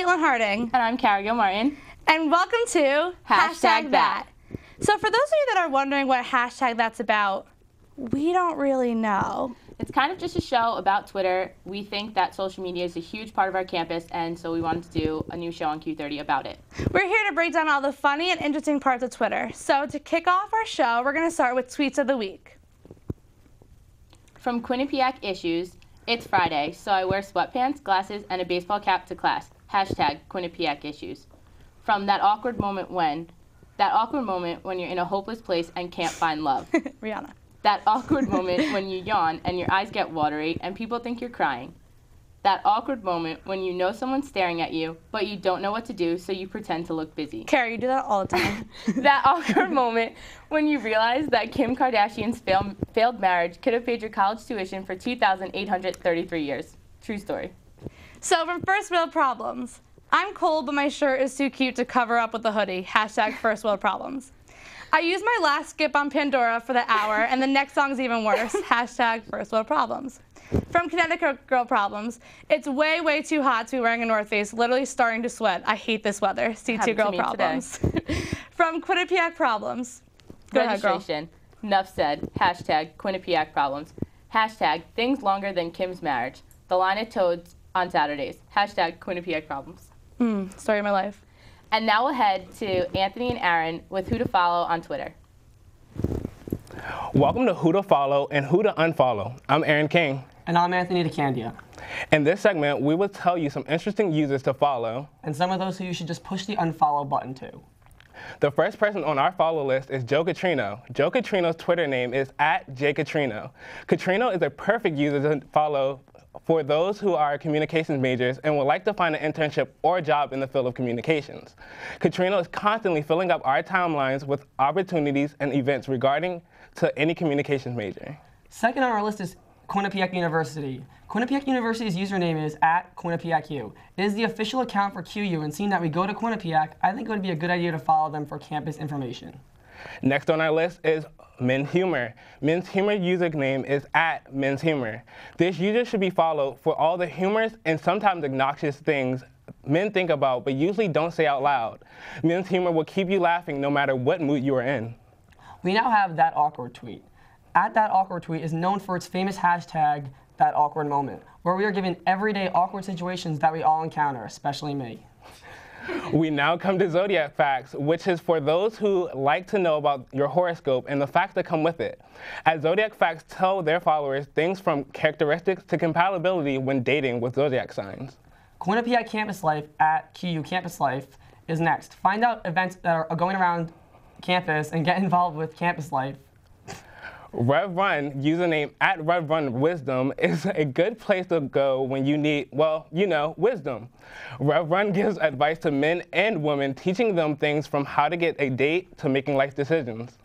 Caitlin Harding. And I'm Carrie Martin. And welcome to Hashtag That. So for those of you that are wondering what Hashtag That's about, we don't really know. It's kind of just a show about Twitter. We think that social media is a huge part of our campus, and so we wanted to do a new show on Q30 about it. We're here to break down all the funny and interesting parts of Twitter. So to kick off our show, we're going to start with Tweets of the Week. From Quinnipiac Issues, it's Friday, so I wear sweatpants, glasses, and a baseball cap to class. Hashtag Quinnipiac Issues. From that awkward moment when you're in a hopeless place and can't find love. Rihanna. That awkward moment when you yawn and your eyes get watery and people think you're crying. That awkward moment when you know someone's staring at you, but you don't know what to do, so you pretend to look busy. Carrie, you do that all the time. That awkward moment when you realize that Kim Kardashian's failed marriage could have paid your college tuition for 2,833 years. True story. So from First World Problems, I'm cold, but my shirt is too cute to cover up with a hoodie. Hashtag First World Problems. I used my last skip on Pandora for the hour, and the next song's even worse. Hashtag First World Problems. From Connecticut Girl Problems, it's way, way too hot to be wearing a North Face, literally starting to sweat. I hate this weather. C2 Girl Problems. From Quinnipiac Problems. Go ahead, girl. Registration. Enough said. Hashtag Quinnipiac Problems. Hashtag things longer than Kim's marriage. The line of toads on Saturdays. Hashtag Quinnipiac Problems. Story of my life. And now we'll head to Anthony and Aaron with who to follow on Twitter. Welcome to Who to Follow and Who to Unfollow. I'm Aaron King. And I'm Anthony DeCandia. In this segment, we will tell you some interesting users to follow. And some of those who you should just push the unfollow button to. The first person on our follow list is Joe Catrino. Joe Catrino's Twitter name is @JCatrino. Catrino is a perfect user to follow for those who are communications majors and would like to find an internship or job in the field of communications. Catrino is constantly filling up our timelines with opportunities and events regarding to any communications major. Second on our list is Quinnipiac University. Quinnipiac University's username is @QuinnipiacU. It is the official account for QU, and seeing that we go to Quinnipiac, I think it would be a good idea to follow them for campus information. Next on our list is Men's Humor. Men's Humor username is @Men's Humor. This user should be followed for all the humorous and sometimes obnoxious things men think about but usually don't say out loud. Men's Humor will keep you laughing no matter what mood you are in. We now have That Awkward Tweet. That Awkward Tweet is known for its famous hashtag, That Awkward Moment, where we are given everyday awkward situations that we all encounter, especially me. We now come to Zodiac Facts, which is for those who like to know about your horoscope and the facts that come with it. As Zodiac Facts tell their followers things from characteristics to compatibility when dating with zodiac signs. Quinnipiac Campus Life @QU Campus Life is next. Find out events that are going around campus and get involved with campus life. Rev Run, username @Rev Run Wisdom, is a good place to go when you need, well, you know, wisdom. Rev Run gives advice to men and women, teaching them things from how to get a date to making life decisions.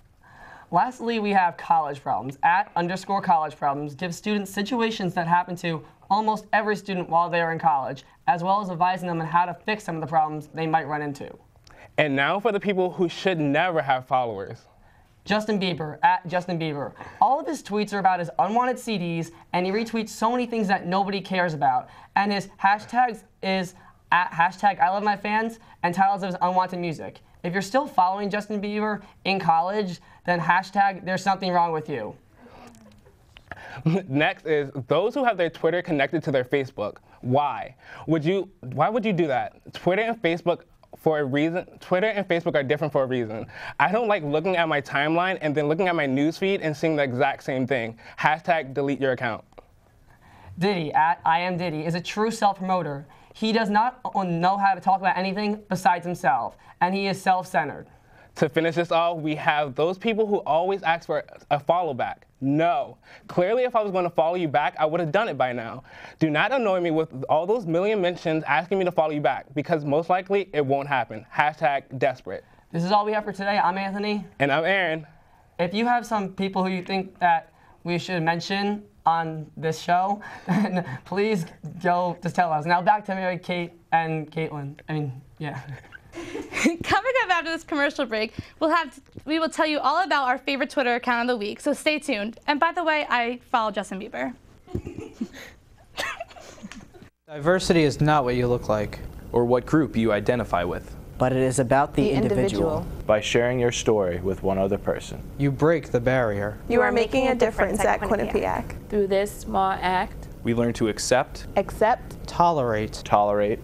Lastly, we have College Problems. @_College Problems gives students situations that happen to almost every student while they are in college, as well as advising them on how to fix some of the problems they might run into. And now for the people who should never have followers. Justin Bieber, @Justin Bieber. All of his tweets are about his unwanted CDs, and he retweets so many things that nobody cares about. And his hashtags is @#ILoveMyFans and titles of his unwanted music. If you're still following Justin Bieber in college, then #there's something wrong with you. Next is those who have their Twitter connected to their Facebook. Why would you do that? Twitter and Facebook are different for a reason. I don't like looking at my timeline and then looking at my newsfeed and seeing the exact same thing. #delete your account. Diddy, @IamDiddy, is a true self-promoter. He does not know how to talk about anything besides himself, and he is self-centered. To finish this off, we have those people who always ask for a follow back. No. Clearly, if I was going to follow you back, I would have done it by now. Do not annoy me with all those million mentions asking me to follow you back, because most likely it won't happen. #desperate. This is all we have for today. I'm Anthony. And I'm Aaron. If you have some people who you think that we should mention on this show, then please go just tell us. Now back to Mary Kate and Caitlin. Coming up after this commercial break, we will tell you all about our favorite Twitter account of the week, so stay tuned. And by the way, I follow Justin Bieber. Diversity is not what you look like. or what group you identify with. But it is about the individual. By sharing your story with one other person. You break the barrier. You are making a difference at Quinnipiac. Through this small act, We learn to accept, Tolerate, tolerate,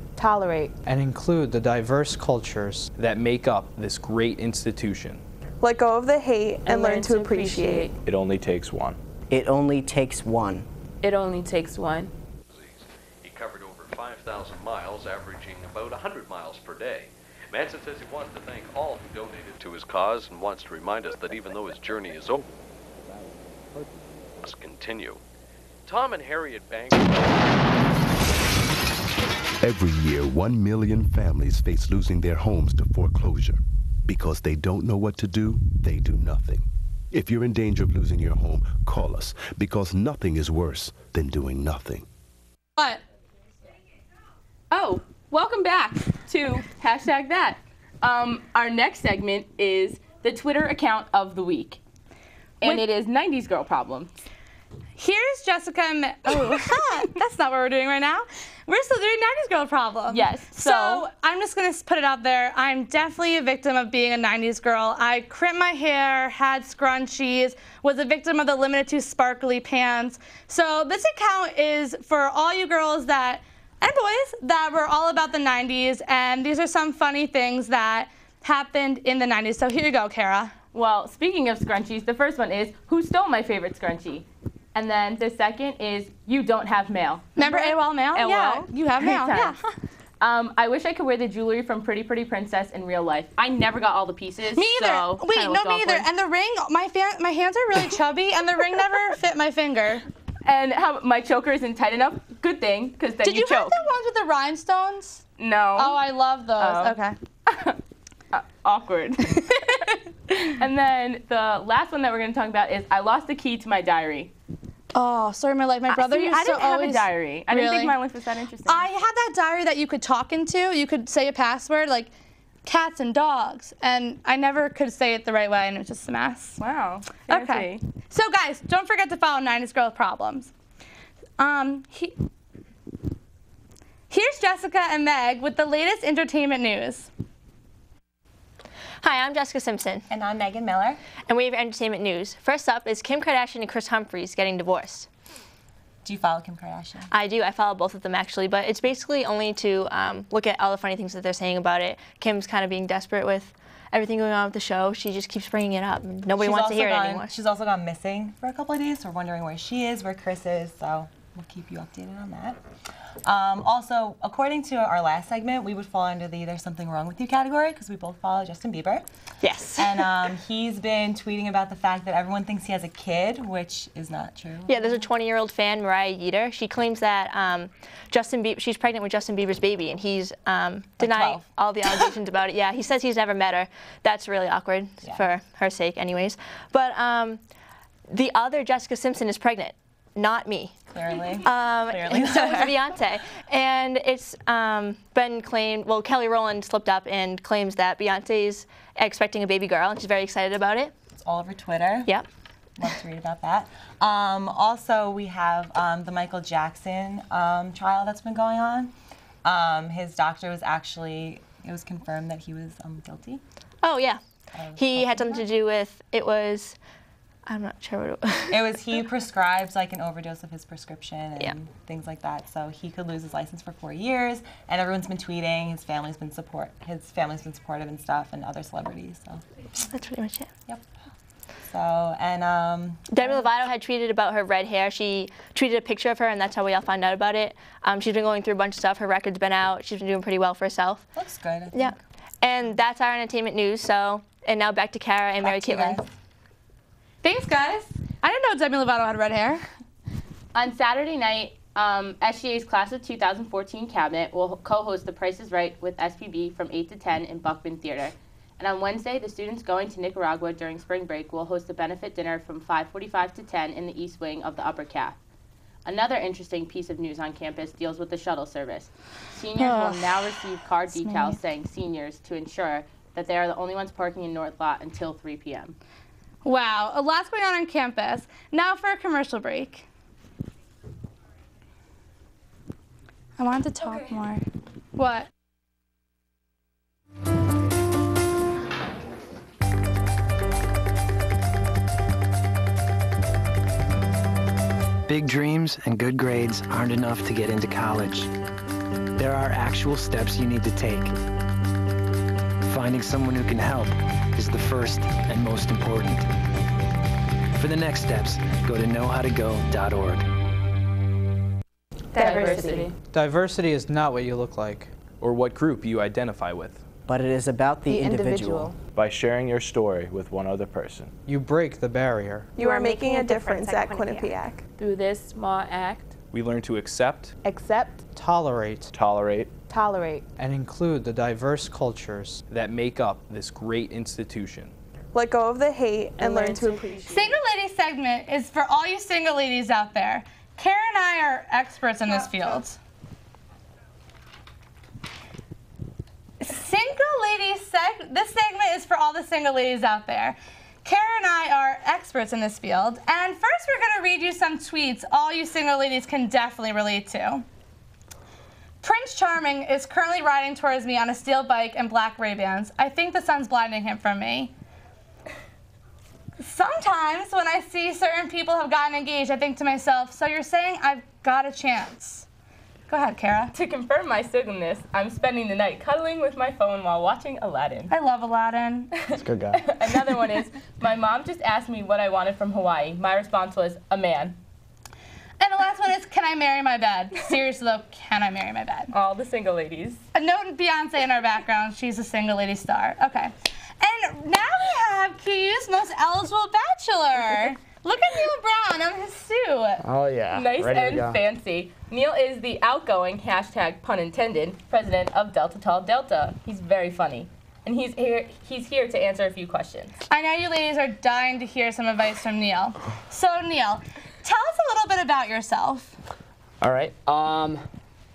and include the diverse cultures that make up this great institution. let go of the hate, and learn to appreciate. It only takes one. It only takes one. It only takes one. He covered over 5,000 miles, averaging about 100 miles per day. Manson says he wants to thank all who donated to his cause and wants to remind us that even though his journey is over, it must continue. Tom and Harriet Banks. Every year, 1 million families face losing their homes to foreclosure. Because they don't know what to do, they do nothing. If you're in danger of losing your home, call us, because nothing is worse than doing nothing. What? Oh, welcome back to Hashtagthat. Our next segment is the Twitter account of the week. And it is 90s Girl Problem. Here's Jessica and that's not what we're doing right now. We're still doing 90s Girl Problem. Yes. So I'm just going to put it out there. I'm definitely a victim of being a 90s girl. I crimped my hair, had scrunchies, was a victim of the limited to sparkly pants. So this account is for all you girls that and boys that were all about the 90s, and these are some funny things that happened in the 90s. So here you go, Kara. Well, speaking of scrunchies, the first one is, who stole my favorite scrunchie? And then the second is, you don't have mail. Remember AOL mail? AOL? Yeah, you have mail, yeah. I wish I could wear the jewelry from Pretty Pretty Princess in real life. I never got all the pieces. Me either. So Wait, no, me either. And the ring, my hands are really chubby, and the ring never fit my finger. And how my choker isn't tight enough. Good thing, because then Did you choke. have the ones with the rhinestones? No. Oh, I love those. Oh. Okay. Awkward. And then the last one that we're going to talk about is, I lost the key to my diary. Oh, story of my life. My brother used to I didn't have always a diary. I didn't Really? think my life was that interesting. I had that diary that you could talk into. You could say a password like cats and dogs, and I never could say it the right way, and it was just a mess. Wow. Okay. So guys, don't forget to follow 90s Girl Problems. Here's Jessica and Meg with the latest entertainment news. Hi, I'm Jessica Simpson. And I'm Megan Miller. And we have entertainment news. First up is Kim Kardashian and Kris Humphries getting divorced. Do you follow Kim Kardashian? I do. I follow both of them, actually. But it's basically only to look at all the funny things that they're saying about it. Kim's kind of being desperate with everything going on with the show. She just keeps bringing it up. And nobody wants to hear it anymore. She's also gone missing for a couple of days. So we're wondering where she is, where Kris is. So we'll keep you updated on that. Also, according to our last segment, we would fall under the There's Something Wrong With You category because we both follow Justin Bieber. Yes. And he's been tweeting about the fact that everyone thinks he has a kid, which is not true. Yeah, there's a 20-year-old fan, Mariah Yeater. She claims that she's pregnant with Justin Bieber's baby, and he's denied all the allegations about it. Yeah, he says he's never met her. That's really awkward for her sake anyways. But the other Jessica Simpson is pregnant. Not me. Clearly. And so is Beyonce. And it's been claimed, well, Kelly Rowland slipped up and claims that Beyonce's expecting a baby girl, and she's very excited about it. It's all over Twitter. Yep. Love to read about that. Also, we have the Michael Jackson trial that's been going on. His doctor was actually, it was confirmed that he was guilty. Oh, yeah. He had something to do with, I'm not sure what it was. It was he prescribed like an overdose of his prescription and things like that. So he could lose his license for 4 years. And everyone's been tweeting. His family's been supportive and stuff, and other celebrities. So that's pretty much it. Yep. So and Demi Lovato had tweeted about her red hair. She tweeted a picture of her, and that's how we all found out about it. She's been going through a bunch of stuff. Her record's been out. She's been doing pretty well for herself. Looks good. I think. Yeah. And that's our entertainment news. So and now back to Kara and Mary Caitlin. Thanks, guys. I didn't know Demi Lovato had red hair. On Saturday night, SGA's Class of 2014 cabinet will co-host The Price is Right with SPB from 8 to 10 in Buckman Theater. And on Wednesday, the students going to Nicaragua during spring break will host a benefit dinner from 5:45 to 10 in the east wing of the Upper Calf. Another interesting piece of news on campus deals with the shuttle service. Seniors will now receive card decals saying seniors to ensure that they are the only ones parking in North Lot until 3 p.m. Wow, a lot's going on campus. Now for a commercial break. I wanted to talk more. What? Big dreams and good grades aren't enough to get into college. There are actual steps you need to take. Finding someone who can help is the first and most important. For the next steps, go to knowhowtogo.org. Diversity. Diversity is not what you look like, or what group you identify with, but it is about the individual. By sharing your story with one other person. You break the barrier. You are making a difference at Quinnipiac. Through this small act, we learn to accept, Tolerate, Tolerate, and include the diverse cultures that make up this great institution. let go of the hate, and learn to appreciate. Single lady segment is for all you single ladies out there. Kara and I are experts in this field. This segment is for all the single ladies out there. Kara and I are experts in this field, and first we're going to read you some tweets all you single ladies can definitely relate to. Prince Charming is currently riding towards me on a steel bike and black Ray-Bans. I think the sun's blinding him from me. Sometimes when I see certain people have gotten engaged, I think to myself, so you're saying I've got a chance. Go ahead, Kara. To confirm my singleness, I'm spending the night cuddling with my phone while watching Aladdin. I love Aladdin. That's a good guy. Another one is, my mom just asked me what I wanted from Hawaii. My response was, a man. And the last one is, can I marry my bed? Seriously though, can I marry my bed? All the single ladies. A note Beyonce in our background. She's a single lady star. Okay. And now we have QU's most eligible bachelor. Look at Neil Brown on his suit. Oh yeah. Nice Ready to and go. fancy. Neil is the outgoing, hashtag pun intended, president of Delta Tall Delta. He's very funny. And he's here to answer a few questions. I know you ladies are dying to hear some advice from Neil. So Neil, tell us a little bit about yourself. All right.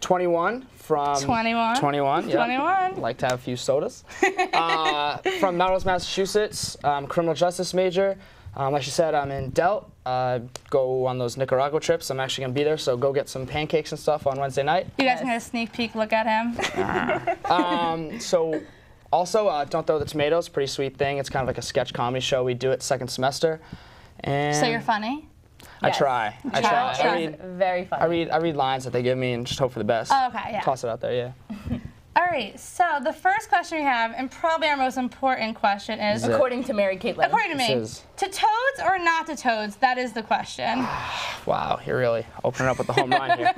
21 from 21. 21. Yeah. 21. Like to have a few sodas. From Melrose, Massachusetts. Criminal justice major. Like she said, I'm in Delt. Go on those Nicaragua trips. I'm actually gonna be there, so go get some pancakes and stuff on Wednesday night. You guys can get a sneak peek look at him. So also, Don't Throw the Tomatoes, pretty sweet thing. It's kind of like a sketch comedy show. We do it second semester. And So you're funny? I try. I try. It's very funny. I read lines that they give me and just hope for the best. Oh, okay, yeah. Toss it out there, yeah. All right, so the first question we have, and probably our most important question is... According to Mary Caitlin. According to me, to toads or not to toads? That is the question. Wow, you're really opening up with the home run here.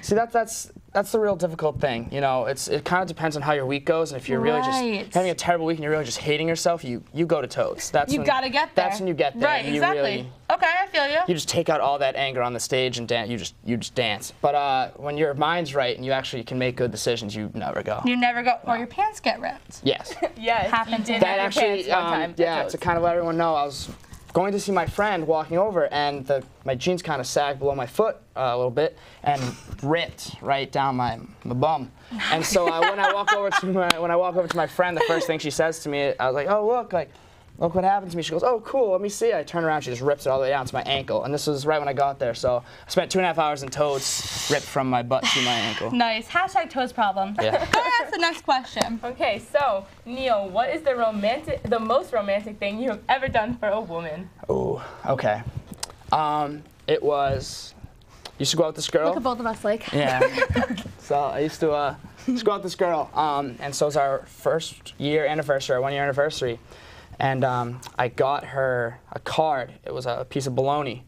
See, that's the real difficult thing. You know, it kind of depends on how your week goes, and if you're really just having a terrible week and you're really just hating yourself, you go to toads. You gotta get there. That's when you get there. Right, you exactly. Really, okay, I feel you. You just take out all that anger on the stage and you just dance. But when your mind's right and you actually can make good decisions, you never go. You never go, or your pants get ripped. Yes. Yes. Happened to That actually, yeah, to kind of let everyone know, I was going to see my friend walking over, and my jeans kind of sagged below my foot a little bit and ripped right down my bum. And so when I walk over to my friend, the first thing she says to me, I was like, oh look what happened to me. She goes, oh cool, let me see. I turn around, she just rips it all the way down to my ankle, and this was right when I got there. So I spent 2.5 hours in toads, ripped from my butt to my ankle. Nice. Hashtag toes problem. Yeah. Go ahead, ask the next question. Okay, so Neil, what is the most romantic thing you have ever done for a woman? Oh, okay. It was, used to go out with this girl. Look at both of us like. Yeah. So I used to go out with this girl, and so it was our 1-year anniversary. And I got her a card. It was a piece of bologna.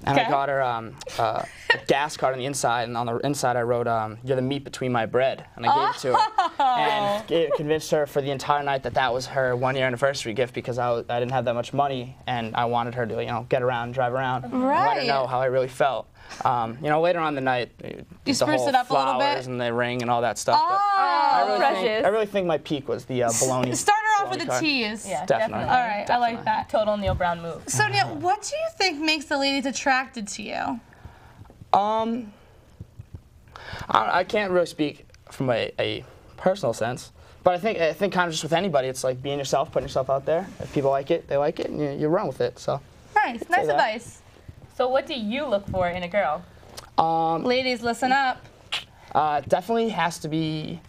And I got her a gas card on the inside, and on the inside I wrote, you're the meat between my bread. And I gave it to her. And convinced her for the entire night that was her 1-year anniversary gift, because I didn't have that much money, and I wanted her to, get around, drive around, and let her know how I really felt. Later on the night, you spruced it up a little bit? Flowers and the ring and all that stuff. Precious. I really think my peak was the bologna. Start her off with the tease. Yeah, definitely. All right, I like that. Total Neil Brown move. So Neil, what do you think makes the ladies attracted to you? I can't really speak from a personal sense, but I think kind of just with anybody, it's like being yourself, putting yourself out there. If people like it, they like it, and you run with it. So. Nice advice. So what do you look for in a girl? Ladies, listen up. Definitely has to be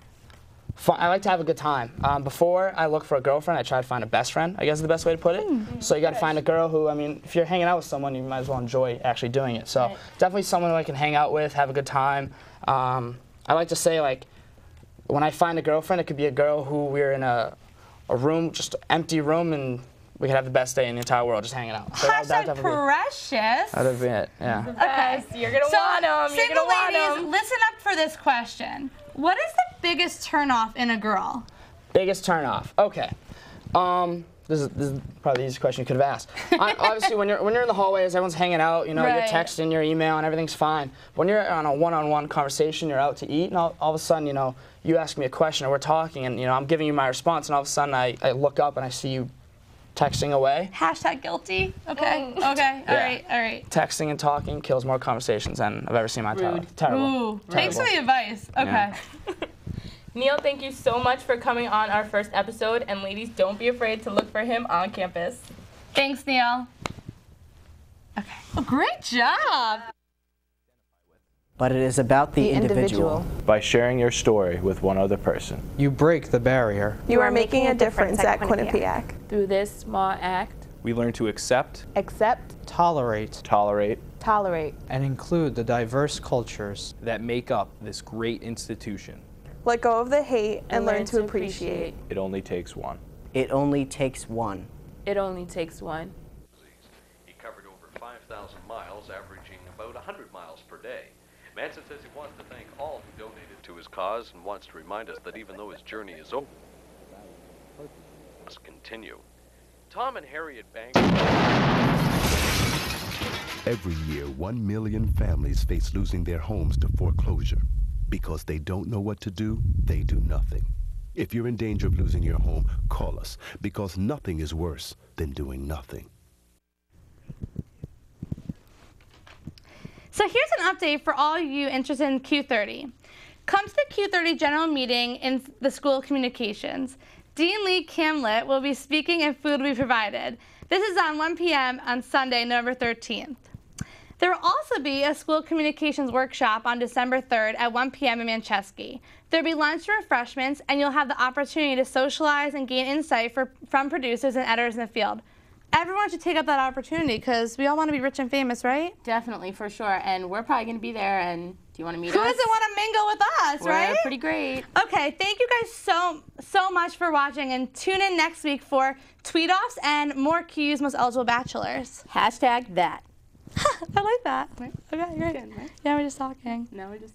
I like to have a good time. Before I look for a girlfriend, I try to find a best friend, I guess is the best way to put it. So you got to find a girl who, I mean, if you're hanging out with someone, you might as well enjoy actually doing it. So definitely someone who I can hang out with, have a good time. I like to say, like, when I find a girlfriend, it could be a girl who we're in a room, just an empty room, and we could have the best day in the entire world just hanging out. So Hashtag precious. That'd be it, yeah. Okay. You're going to want them. You're Single going to want ladies, them. listen up for this question. What is the biggest turnoff in a girl? Biggest turnoff. Okay. This is probably the easiest question you could have asked. Obviously, when you're in the hallways, everyone's hanging out. You know, you're texting, you're emailing, everything's fine. When you're on a one-on-one conversation, you're out to eat, and all of a sudden, you know, you ask me a question, or we're talking, and you know, I'm giving you my response, and all of a sudden, I look up and I see you texting away. Hashtag guilty. Okay. Okay. All right. All right. Texting and talking kills more conversations than I've ever seen in my life. Terrible. Ooh. Thanks for the advice. Okay. Yeah. Neil, thank you so much for coming on our first episode, and ladies, don't be afraid to look for him on campus. Thanks, Neil. Okay. Oh, great job. But it is about the individual. By sharing your story with one other person. You break the barrier. You are making a difference at Quinnipiac. Through this small act, We learn to accept, Tolerate. tolerate, And include the diverse cultures that make up this great institution. Let go of the hate and learn to appreciate. It only takes one. It only takes one. It only takes one. He covered over 5,000 miles, averaging about 100 miles per day. Manson says he wants to thank all who donated to his cause and wants to remind us that even though his journey is over, it must continue. Tom and Harriet Banks. Every year, 1 million families face losing their homes to foreclosure. Because they don't know what to do, they do nothing. If you're in danger of losing your home, call us, because nothing is worse than doing nothing. So here's an update for all you interested in Q30. Come to the Q30 general meeting in the School of Communications. Dean Lee Camlett will be speaking and food will be provided. This is on 1 p.m. on Sunday, November 13th. There will also be a school communications workshop on December 3rd at 1 p.m. in Manchesky. There will be lunch and refreshments, and you'll have the opportunity to socialize and gain insight from producers and editors in the field. Everyone should take up that opportunity because we all want to be rich and famous, right? Definitely, for sure. And we're probably going to be there. And do you want to meet us? Who doesn't want to mingle with us, right? We're pretty great. Okay, thank you guys so much for watching, and tune in next week for tweet-offs and more Q's Most Eligible Bachelors. #that. I like that. Okay, great. Good, right? Yeah, we're just talking. Now we're just...